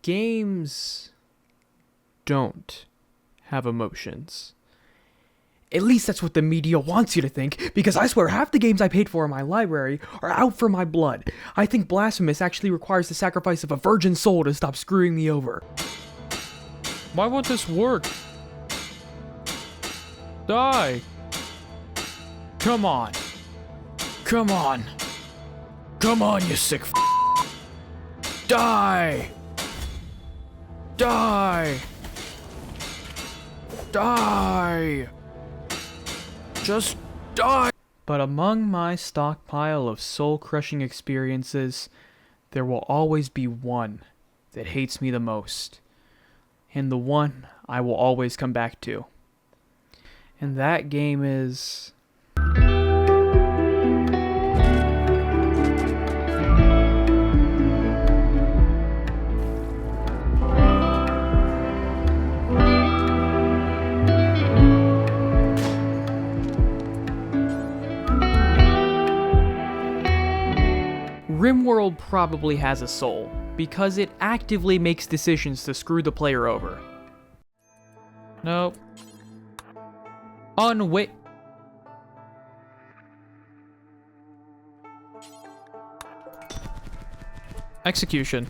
Games don't have emotions. At least that's what the media wants you to think, because I swear half the games I paid for in my library are out for my blood. I think Blasphemous actually requires the sacrifice of a virgin soul to stop screwing me over. Why won't this work? Die! Come on. Come on. Come on, you sick f***. Die! Die! Die! Just die! But among my stockpile of soul-crushing experiences, there will always be one that hates me the most. And the one I will always come back to. And that game is... Rimworld probably has a soul, because it actively makes decisions to screw the player over. Nope. Unwait. Execution.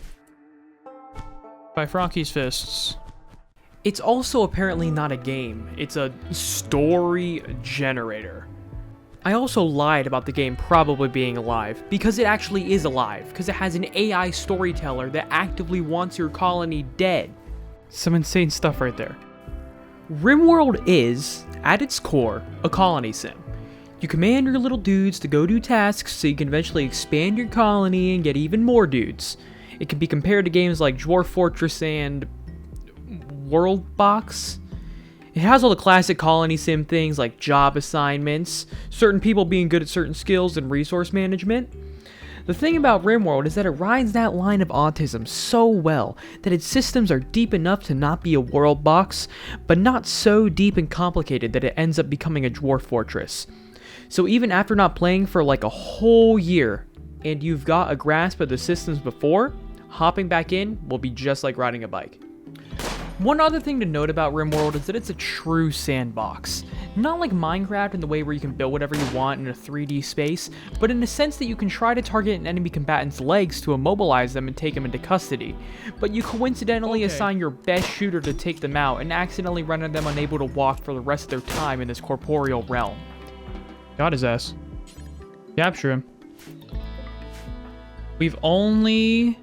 By Franki's fists. It's also apparently not a game, it's a story generator. I also lied about the game probably being alive, because it actually is alive, because it has an AI storyteller that actively wants your colony dead. Some insane stuff right there. Rimworld is, at its core, a colony sim. You command your little dudes to go do tasks so you can eventually expand your colony and get even more dudes. It can be compared to games like Dwarf Fortress and World Box. It has all the classic colony sim things like job assignments, certain people being good at certain skills, and resource management. The thing about Rimworld is that it rides that line of autism so well that its systems are deep enough to not be a world box, but not so deep and complicated that it ends up becoming a Dwarf Fortress. So even after not playing for like a whole year, and you've got a grasp of the systems before, hopping back in will be just like riding a bike. One other thing to note about Rimworld is that it's a true sandbox. Not like Minecraft in the way where you can build whatever you want in a 3D space, but in the sense that you can try to target an enemy combatant's legs to immobilize them and take them into custody. But you coincidentally assign your best shooter to take them out and accidentally render them unable to walk for the rest of their time in this corporeal realm. Got his ass. Capture him. We've only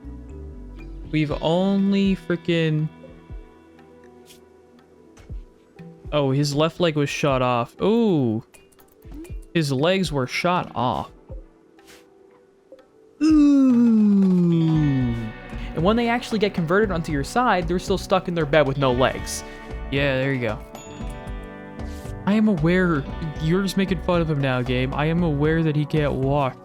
freaking... Oh, his left leg was shot off. Ooh. His legs were shot off. Ooh. And when they actually get converted onto your side, they're still stuck in their bed with no legs. Yeah, there you go. I am aware. You're just making fun of him now, game. I am aware that he can't walk.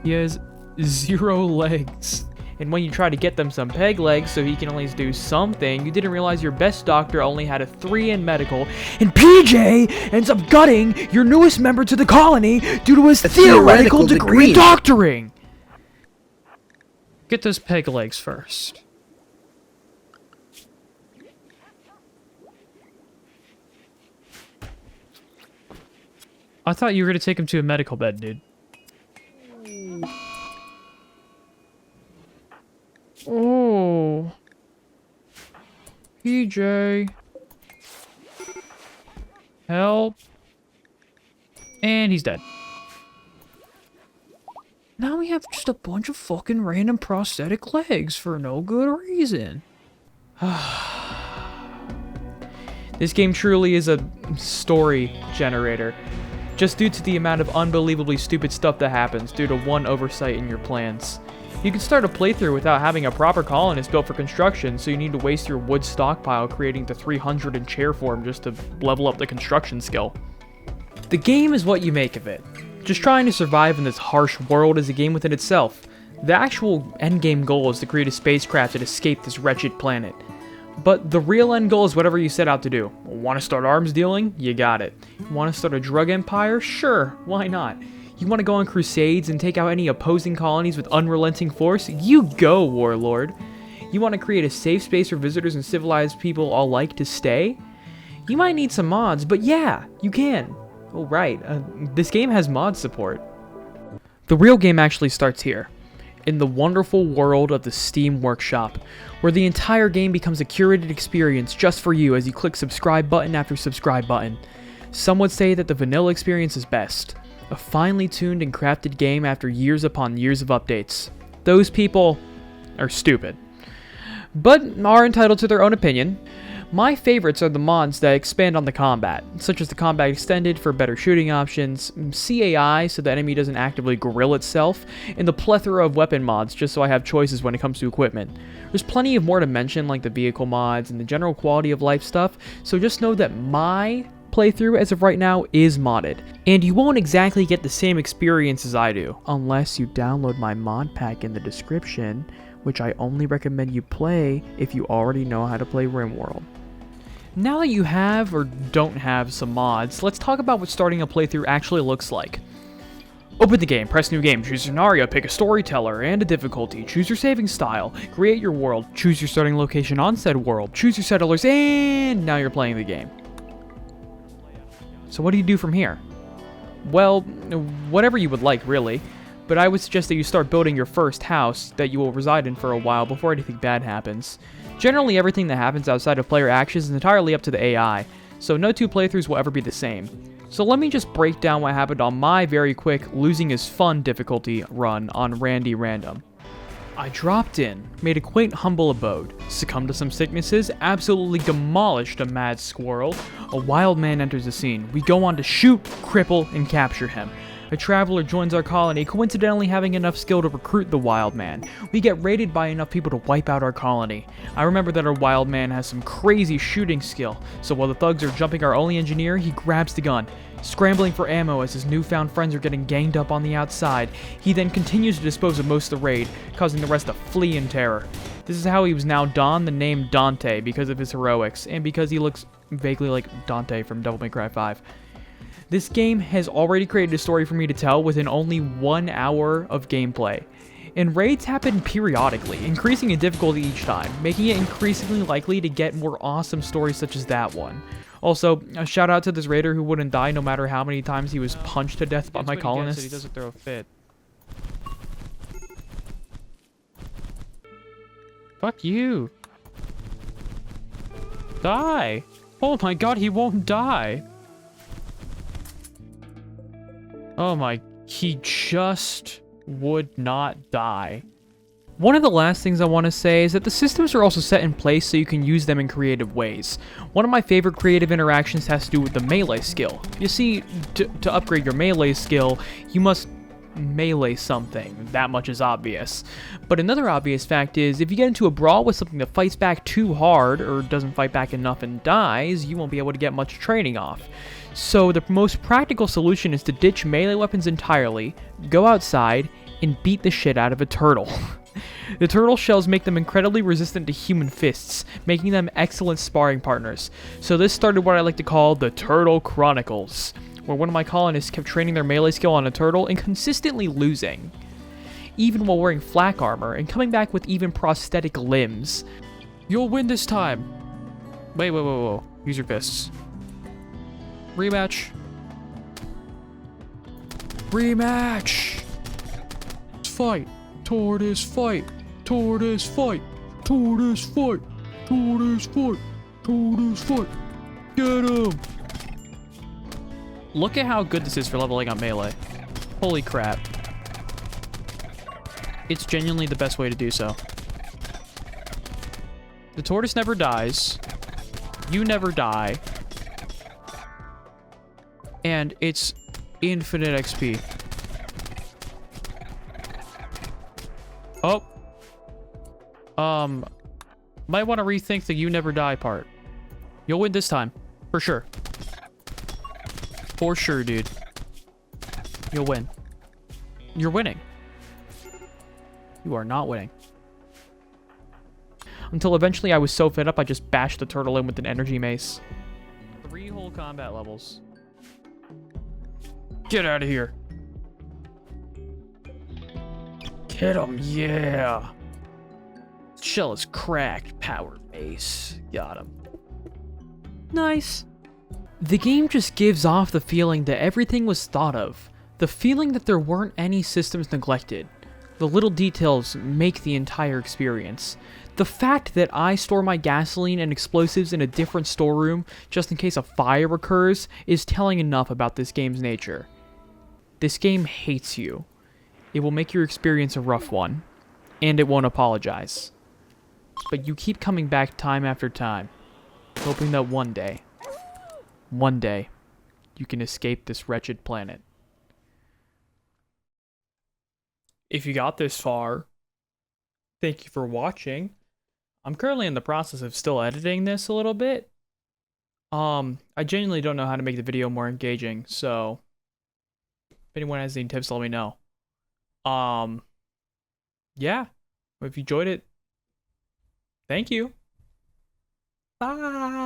He has 0 legs. And when you try to get them some peg legs so he can at least do something, you didn't realize your best doctor only had a 3 in medical, and PJ ends up gutting your newest member to the colony due to his theoretical degree in doctoring! Get those peg legs first. I thought you were gonna take him to a medical bed, dude. Oh, PJ, help, and he's dead. Now we have just a bunch of fucking random prosthetic legs for no good reason. This game truly is a story generator, just due to the amount of unbelievably stupid stuff that happens due to one oversight in your plans. You can start a playthrough without having a proper colonist built for construction, so you need to waste your wood stockpile creating the 300 in chair form just to level up the construction skill. The game is what you make of it. Just trying to survive in this harsh world is a game within itself. The actual endgame goal is to create a spacecraft and escape this wretched planet. But the real end goal is whatever you set out to do. Want to start arms dealing? You got it. Want to start a drug empire? Sure, why not? You want to go on crusades and take out any opposing colonies with unrelenting force? You go, warlord. You want to create a safe space for visitors and civilized people alike to stay? You might need some mods, but yeah, you can. Oh right, this game has mod support. The real game actually starts here, in the wonderful world of the Steam Workshop, where the entire game becomes a curated experience just for you as you click subscribe button after subscribe button. Some would say that the vanilla experience is best, a finely tuned and crafted game after years upon years of updates. Those people are stupid, but are entitled to their own opinion. My favorites are the mods that expand on the combat, such as the Combat Extended for better shooting options, CAI so the enemy doesn't actively grill itself, and the plethora of weapon mods just so I have choices when it comes to equipment. There's plenty of more to mention like the vehicle mods and the general quality of life stuff, so just know that my playthrough as of right now is modded. And you won't exactly get the same experience as I do, unless you download my mod pack in the description, which I only recommend you play if you already know how to play Rimworld. Now that you have or don't have some mods, let's talk about what starting a playthrough actually looks like. Open the game, press new game, choose scenario, pick a storyteller and a difficulty, choose your saving style, create your world, choose your starting location on said world, choose your settlers, and now you're playing the game. So what do you do from here? Well, whatever you would like really, but I would suggest that you start building your first house that you will reside in for a while before anything bad happens. Generally, everything that happens outside of player actions is entirely up to the AI, so no two playthroughs will ever be the same. So let me just break down what happened on my very quick losing is fun difficulty run on Randy Random. I dropped in, made a quaint humble abode, succumbed to some sicknesses, absolutely demolished a mad squirrel. A wild man enters the scene. We go on to shoot, cripple, and capture him. A traveler joins our colony, coincidentally having enough skill to recruit the wild man. We get raided by enough people to wipe out our colony. I remember that our wild man has some crazy shooting skill, so while the thugs are jumping our only engineer, he grabs the gun, scrambling for ammo as his newfound friends are getting ganged up on the outside. He then continues to dispose of most of the raid, causing the rest to flee in terror. This is how he was now donned the name Dante because of his heroics, and because he looks vaguely like Dante from Devil May Cry 5. This game has already created a story for me to tell within only 1 hour of gameplay. And raids happen periodically, increasing in difficulty each time, making it increasingly likely to get more awesome stories such as that one. Also, a shout out to this raider who wouldn't die no matter how many times he was punched to death by my colonists. He doesn't throw a fit. Fuck you. Die. Oh my god, he won't die. Oh my, he just would not die. One of the last things I want to say is that the systems are also set in place so you can use them in creative ways. One of my favorite creative interactions has to do with the melee skill. You see, to upgrade your melee skill, you must melee something. That much is obvious. But another obvious fact is, if you get into a brawl with something that fights back too hard, or doesn't fight back enough and dies, you won't be able to get much training off. So the most practical solution is to ditch melee weapons entirely, go outside, and beat the shit out of a turtle. The turtle shells make them incredibly resistant to human fists, making them excellent sparring partners. So this started what I like to call the Turtle Chronicles, where one of my colonists kept training their melee skill on a turtle and consistently losing, even while wearing flak armor and coming back with even prosthetic limbs. You'll win this time. Wait. Use your fists. Rematch. Rematch. Fight. Tortoise fight. Tortoise fight. Tortoise fight. Tortoise fight. Tortoise fight. Get him. Look at how good this is for leveling up melee. Holy crap. It's genuinely the best way to do so. The tortoise never dies. You never die. And it's infinite XP. Oh. Might want to rethink the you never die part. You'll win this time. For sure. For sure, dude. You'll win. You're winning. You are not winning. Until eventually I was so fed up I just bashed the turtle in with an energy mace. 3 whole combat levels. Get out of here. Get him, yeah. Shell is cracked. Power base. Got him. Nice. The game just gives off the feeling that everything was thought of. The feeling that there weren't any systems neglected. The little details make the entire experience. The fact that I store my gasoline and explosives in a different storeroom just in case a fire occurs is telling enough about this game's nature. This game hates you. It will make your experience a rough one, and it won't apologize. But you keep coming back time after time, hoping that one day, you can escape this wretched planet. If you got this far, thank you for watching. I'm currently in the process of still editing this a little bit. I genuinely don't know how to make the video more engaging, so if anyone has any tips, let me know. Yeah, if you enjoyed it, thank you. Bye.